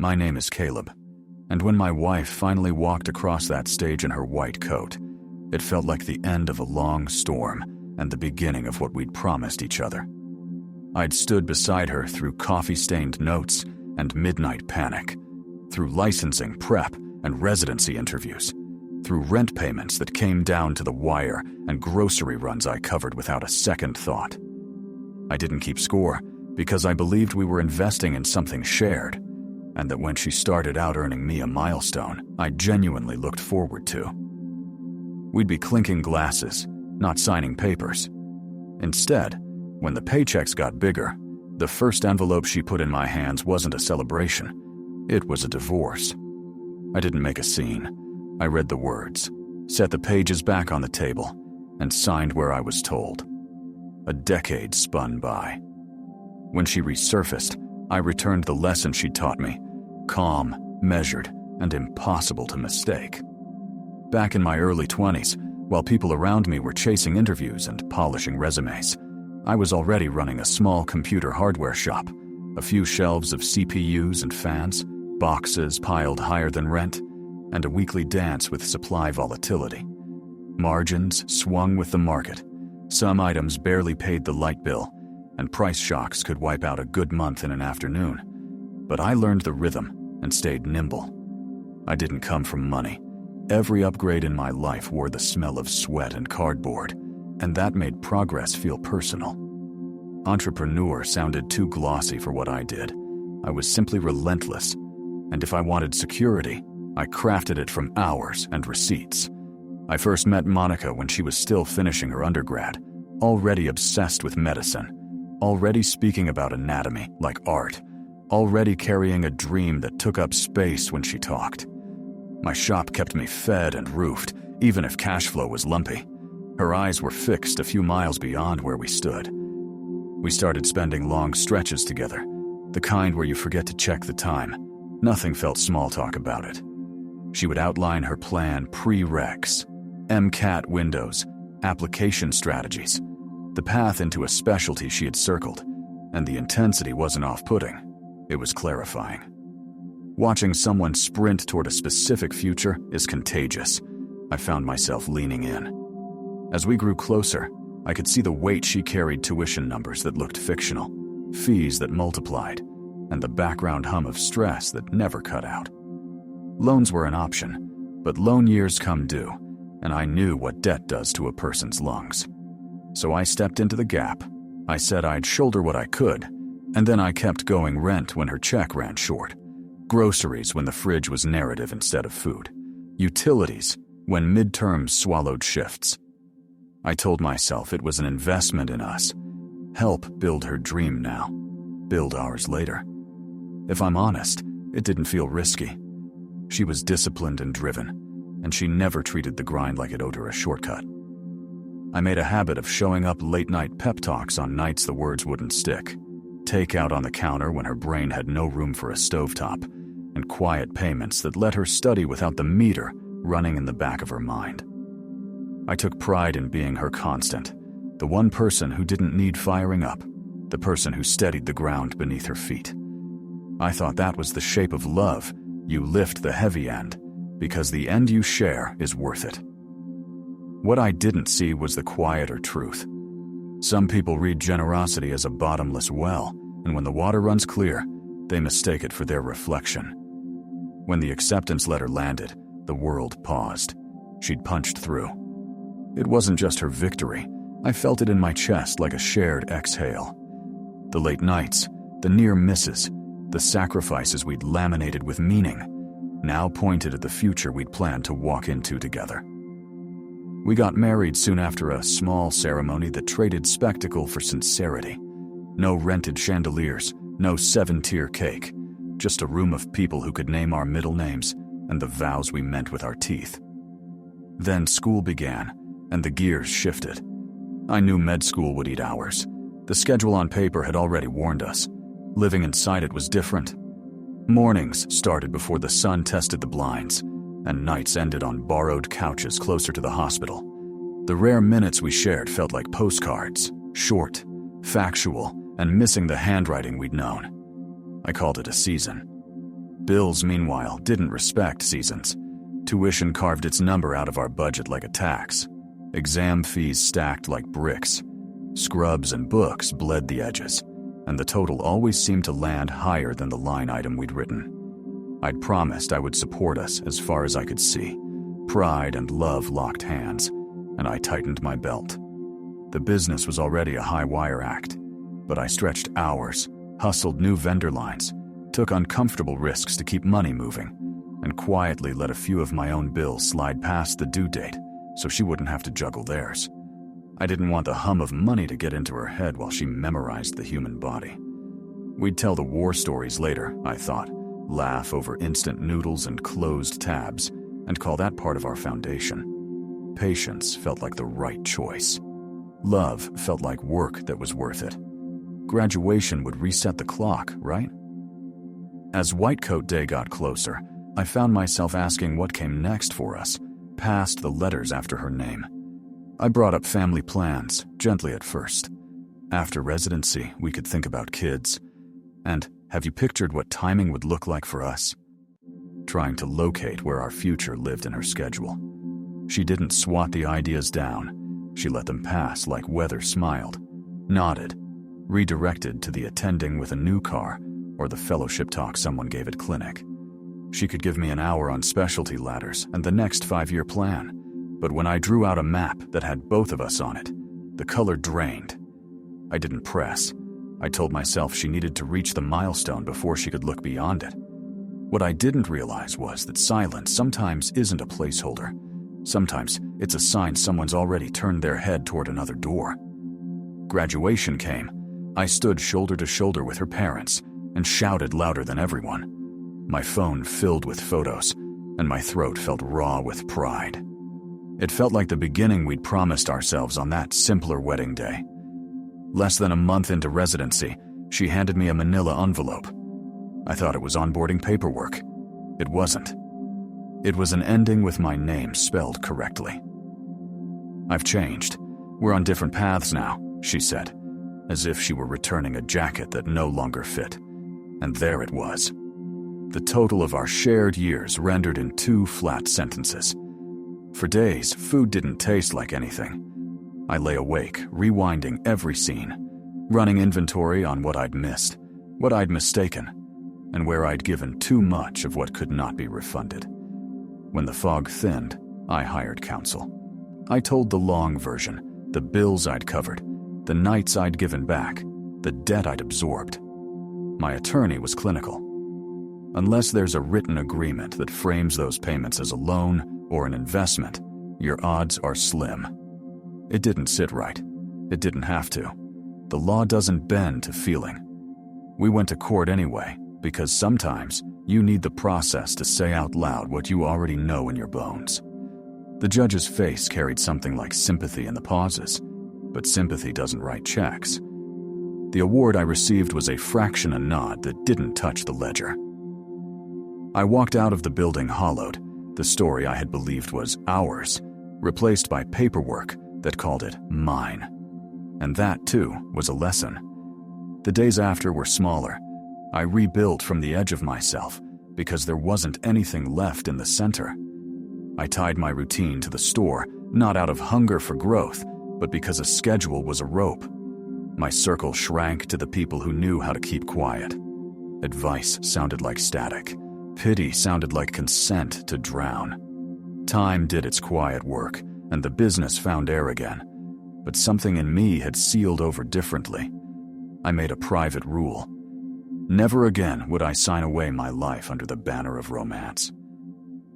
My name is Caleb, and when my wife finally walked across that stage in her white coat, it felt like the end of a long storm and the beginning of what we'd promised each other. I'd stood beside her through coffee-stained notes and midnight panic, through licensing prep and residency interviews, through rent payments that came down to the wire and grocery runs I covered without a second thought. I didn't keep score because I believed we were investing in something shared, and that when she started out earning me a milestone I genuinely looked forward to. We'd be clinking glasses, not signing papers. Instead, when the paychecks got bigger, the first envelope she put in my hands wasn't a celebration. It was a divorce. I didn't make a scene. I read the words, set the pages back on the table, and signed where I was told. A decade spun by. When she resurfaced, I returned the lesson she taught me, calm, measured, and impossible to mistake. Back in my early 20s, while people around me were chasing interviews and polishing resumes, I was already running a small computer hardware shop, a few shelves of CPUs and fans, boxes piled higher than rent, and a weekly dance with supply volatility. Margins swung with the market. Some items barely paid the light bill, and price shocks could wipe out a good month in an afternoon. But I learned the rhythm and stayed nimble. I didn't come from money. Every upgrade in my life wore the smell of sweat and cardboard, and that made progress feel personal. Entrepreneur sounded too glossy for what I did. I was simply relentless, and if I wanted security, I crafted it from hours and receipts. I first met Monica when she was still finishing her undergrad, already obsessed with medicine, already speaking about anatomy like art, already carrying a dream that took up space when she talked. My shop kept me fed and roofed, even if cash flow was lumpy. Her eyes were fixed a few miles beyond where we stood. We started spending long stretches together, the kind where you forget to check the time. Nothing felt small talk about it. She would outline her plan pre-recs, MCAT windows, application strategies, the path into a specialty she had circled, and the intensity wasn't off-putting, it was clarifying. Watching someone sprint toward a specific future is contagious. I found myself leaning in. As we grew closer, I could see the weight she carried: tuition numbers that looked fictional, fees that multiplied, and the background hum of stress that never cut out. Loans were an option, but loan years come due, and I knew what debt does to a person's lungs. So I stepped into the gap. I said I'd shoulder what I could, and then I kept going: rent when her check ran short, groceries when the fridge was narrative instead of food, utilities when midterms swallowed shifts. I told myself it was an investment in us. Help build her dream now, build ours later. If I'm honest, it didn't feel risky. She was disciplined and driven, and she never treated the grind like it owed her a shortcut. I made a habit of showing up late-night pep talks on nights the words wouldn't stick, takeout on the counter when her brain had no room for a stovetop, and quiet payments that let her study without the meter running in the back of her mind. I took pride in being her constant, the one person who didn't need firing up, the person who steadied the ground beneath her feet. I thought that was the shape of love. You lift the heavy end, because the end you share is worth it. What I didn't see was the quieter truth. Some people read generosity as a bottomless well, and when the water runs clear, they mistake it for their reflection. When the acceptance letter landed, the world paused. She'd punched through. It wasn't just her victory. I felt it in my chest like a shared exhale. The late nights, the near misses, the sacrifices we'd laminated with meaning, now pointed at the future we'd planned to walk into together. We got married soon after a small ceremony that traded spectacle for sincerity. No rented chandeliers, no 7-tier cake, just a room of people who could name our middle names and the vows we meant with our teeth. Then school began, and the gears shifted. I knew med school would eat hours. The schedule on paper had already warned us. Living inside it was different. Mornings started before the sun tested the blinds, and nights ended on borrowed couches closer to the hospital. The rare minutes we shared felt like postcards, short, factual, and missing the handwriting we'd known. I called it a season. Bills, meanwhile, didn't respect seasons. Tuition carved its number out of our budget like a tax. Exam fees stacked like bricks. Scrubs and books bled the edges, and the total always seemed to land higher than the line item we'd written. I'd promised I would support us as far as I could see. Pride and love locked hands, and I tightened my belt. The business was already a high-wire act, but I stretched hours, hustled new vendor lines, took uncomfortable risks to keep money moving, and quietly let a few of my own bills slide past the due date so she wouldn't have to juggle theirs. I didn't want the hum of money to get into her head while she memorized the human body. We'd tell the war stories later, I thought, laugh over instant noodles and closed tabs, and call that part of our foundation. Patience felt like the right choice. Love felt like work that was worth it. Graduation would reset the clock, right? As White Coat Day got closer, I found myself asking what came next for us, past the letters after her name. I brought up family plans, gently at first. After residency, we could think about kids. And have you pictured what timing would look like for us? Trying to locate where our future lived in her schedule. She didn't swat the ideas down. She let them pass like weather smiled, nodded, redirected to the attending with a new car or the fellowship talk someone gave at clinic. She could give me an hour on specialty ladders and the next 5-year plan. But when I drew out a map that had both of us on it, the color drained. I didn't press. I told myself she needed to reach the milestone before she could look beyond it. What I didn't realize was that silence sometimes isn't a placeholder. Sometimes it's a sign someone's already turned their head toward another door. Graduation came. I stood shoulder to shoulder with her parents and shouted louder than everyone. My phone filled with photos, and my throat felt raw with pride. It felt like the beginning we'd promised ourselves on that simpler wedding day. Less than a month into residency, she handed me a manila envelope. I thought it was onboarding paperwork. It wasn't. It was an ending with my name spelled correctly. "I've changed. We're on different paths now," she said, as if she were returning a jacket that no longer fit. And there it was. The total of our shared years rendered in 2 flat sentences. For days, food didn't taste like anything. I lay awake, rewinding every scene, running inventory on what I'd missed, what I'd mistaken, and where I'd given too much of what could not be refunded. When the fog thinned, I hired counsel. I told the long version, the bills I'd covered, the nights I'd given back, the debt I'd absorbed. My attorney was clinical. Unless there's a written agreement that frames those payments as a loan or an investment, your odds are slim. It didn't sit right. It didn't have to. The law doesn't bend to feeling. We went to court anyway, because sometimes you need the process to say out loud what you already know in your bones. The judge's face carried something like sympathy in the pauses, but sympathy doesn't write checks. The award I received was a fraction a nod that didn't touch the ledger. I walked out of the building hollowed, the story I had believed was ours, replaced by paperwork that called it mine. And that, too, was a lesson. The days after were smaller. I rebuilt from the edge of myself because there wasn't anything left in the center. I tied my routine to the store, not out of hunger for growth, but because a schedule was a rope. My circle shrank to the people who knew how to keep quiet. Advice sounded like static. Pity sounded like consent to drown. Time did its quiet work, and the business found air again. But something in me had sealed over differently. I made a private rule. Never again would I sign away my life under the banner of romance.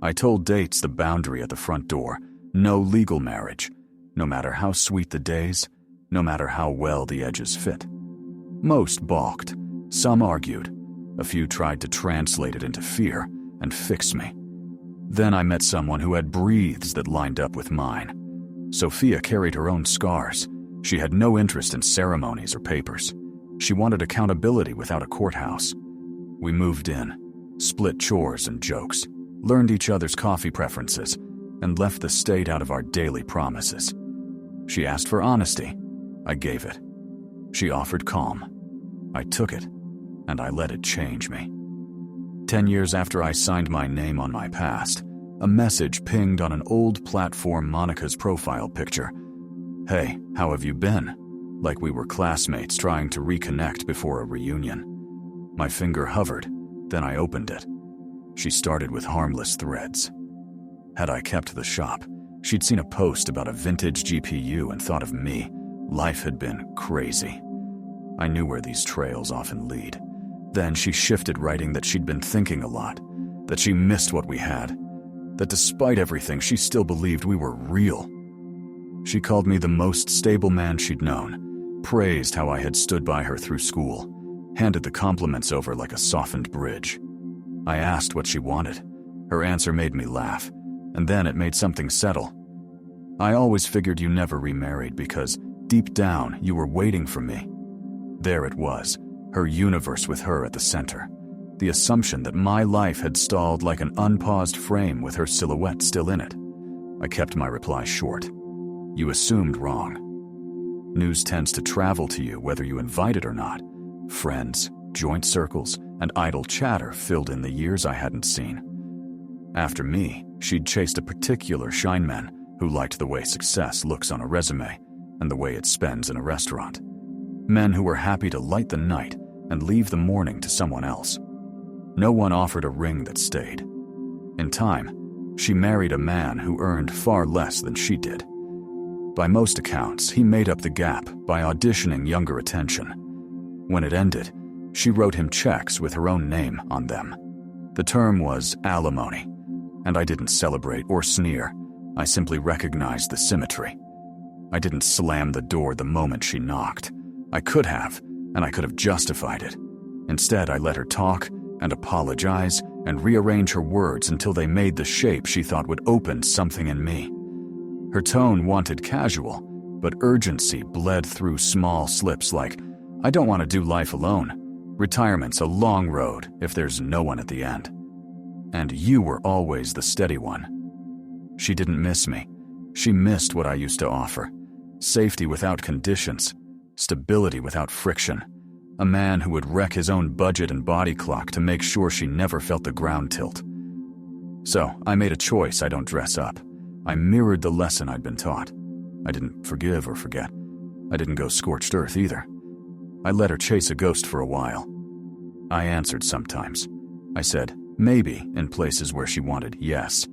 I told dates the boundary at the front door, no legal marriage, no matter how sweet the days, no matter how well the edges fit. Most balked, some argued, a few tried to translate it into fear and fix me. Then I met someone who had breathes that lined up with mine. Sophia carried her own scars. She had no interest in ceremonies or papers. She wanted accountability without a courthouse. We moved in, split chores and jokes, learned each other's coffee preferences, and left the state out of our daily promises. She asked for honesty. I gave it. She offered calm. I took it, and I let it change me. 10 years after I signed my name on my past, a message pinged on an old platform Monica's profile picture. "Hey, how have you been?" Like we were classmates trying to reconnect before a reunion. My finger hovered, then I opened it. She started with harmless threads. Had I kept the shop, she'd seen a post about a vintage GPU and thought of me. Life had been crazy. I knew where these trails often lead. Then she shifted, writing that she'd been thinking a lot, that she missed what we had, that despite everything, she still believed we were real. She called me the most stable man she'd known, praised how I had stood by her through school, handed the compliments over like a softened bridge. I asked what she wanted. Her answer made me laugh, and then it made something settle. "I always figured you never remarried because, deep down, you were waiting for me." There it was, her universe with her at the center. The assumption that my life had stalled like an unpaused frame with her silhouette still in it. I kept my reply short. "You assumed wrong. News tends to travel to you whether you invite it or not. Friends, joint circles, and idle chatter filled in the years I hadn't seen. After me, she'd chased a particular shineman who liked the way success looks on a resume and the way it spends in a restaurant. Men who were happy to light the night and leave the morning to someone else. No one offered a ring that stayed. In time, she married a man who earned far less than she did. By most accounts, he made up the gap by auditioning younger attention. When it ended, she wrote him checks with her own name on them. The term was alimony, and I didn't celebrate or sneer. I simply recognized the symmetry. I didn't slam the door the moment she knocked. I could have, and I could have justified it. Instead, I let her talk and apologize and rearrange her words until they made the shape she thought would open something in me. Her tone wanted casual, but urgency bled through small slips like, "I don't want to do life alone. Retirement's a long road if there's no one at the end. And you were always the steady one." She didn't miss me. She missed what I used to offer. Safety without conditions. Stability without friction. A man who would wreck his own budget and body clock to make sure she never felt the ground tilt. So I made a choice. I don't dress up. I mirrored the lesson I'd been taught. I didn't forgive or forget. I didn't go scorched earth either. I let her chase a ghost for a while. I answered sometimes. I said maybe in places where she wanted yes.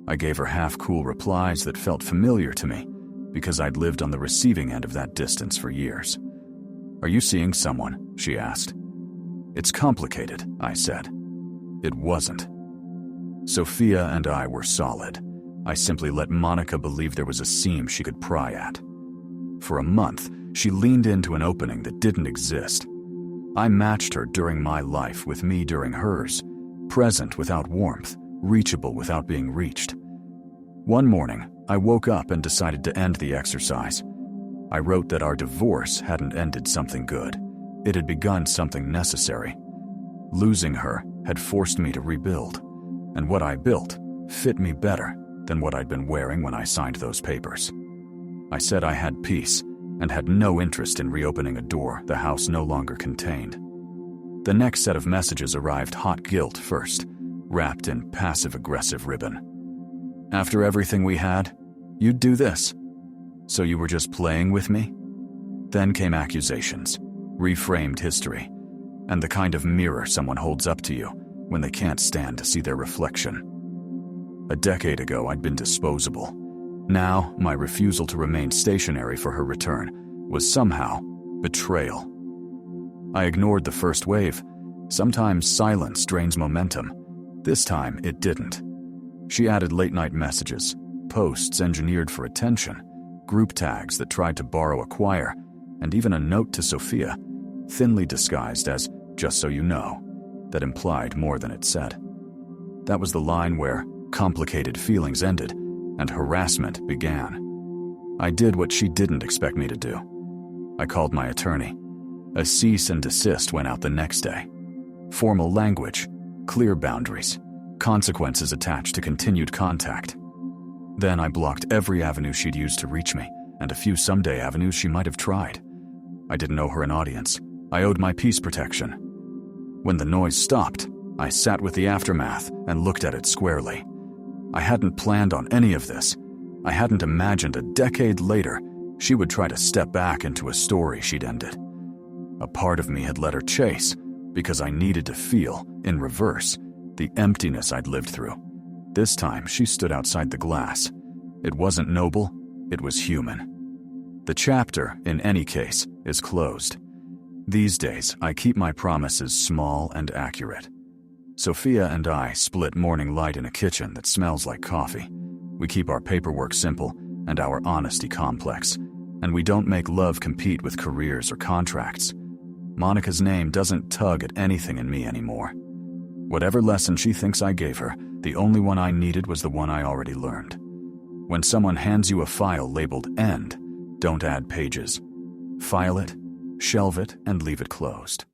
I gave her half-cool replies that felt familiar to me because I'd lived on the receiving end of that distance for years. "Are you seeing someone?" she asked. "It's complicated," I said. It wasn't. Sophia and I were solid. I simply let Monica believe there was a seam she could pry at. For a month, she leaned into an opening that didn't exist. I matched her during my life with me during hers, present without warmth, reachable without being reached. One morning, I woke up and decided to end the exercise. I wrote that our divorce hadn't ended something good. It had begun something necessary. Losing her had forced me to rebuild, and what I built fit me better than what I'd been wearing when I signed those papers. I said I had peace and had no interest in reopening a door the house no longer contained. The next set of messages arrived hot guilt first, wrapped in passive-aggressive ribbon. "After everything we had, you'd do this. So you were just playing with me?" Then came accusations, reframed history, and the kind of mirror someone holds up to you when they can't stand to see their reflection. A decade ago, I'd been disposable. Now, my refusal to remain stationary for her return was somehow betrayal. I ignored the first wave. Sometimes silence drains momentum. This time, it didn't. She added late-night messages, posts engineered for attention, group tags that tried to borrow a choir, and even a note to Sophia, thinly disguised as, "just so you know," that implied more than it said. That was the line where complicated feelings ended and harassment began. I did what she didn't expect me to do. I called my attorney. A cease and desist went out the next day. Formal language, clear boundaries, consequences attached to continued contact. Then I blocked every avenue she'd used to reach me, and a few someday avenues she might have tried. I didn't owe her an audience. I owed my peace protection. When the noise stopped, I sat with the aftermath and looked at it squarely. I hadn't planned on any of this. I hadn't imagined a decade later she would try to step back into a story she'd ended. A part of me had let her chase because I needed to feel, in reverse, the emptiness I'd lived through. This time, she stood outside the glass. It wasn't noble, it was human. The chapter, in any case, is closed. These days, I keep my promises small and accurate. Sophia and I split morning light in a kitchen that smells like coffee. We keep our paperwork simple and our honesty complex, and we don't make love compete with careers or contracts. Monica's name doesn't tug at anything in me anymore. Whatever lesson she thinks I gave her, the only one I needed was the one I already learned. When someone hands you a file labeled End, don't add pages. File it, shelve it, and leave it closed.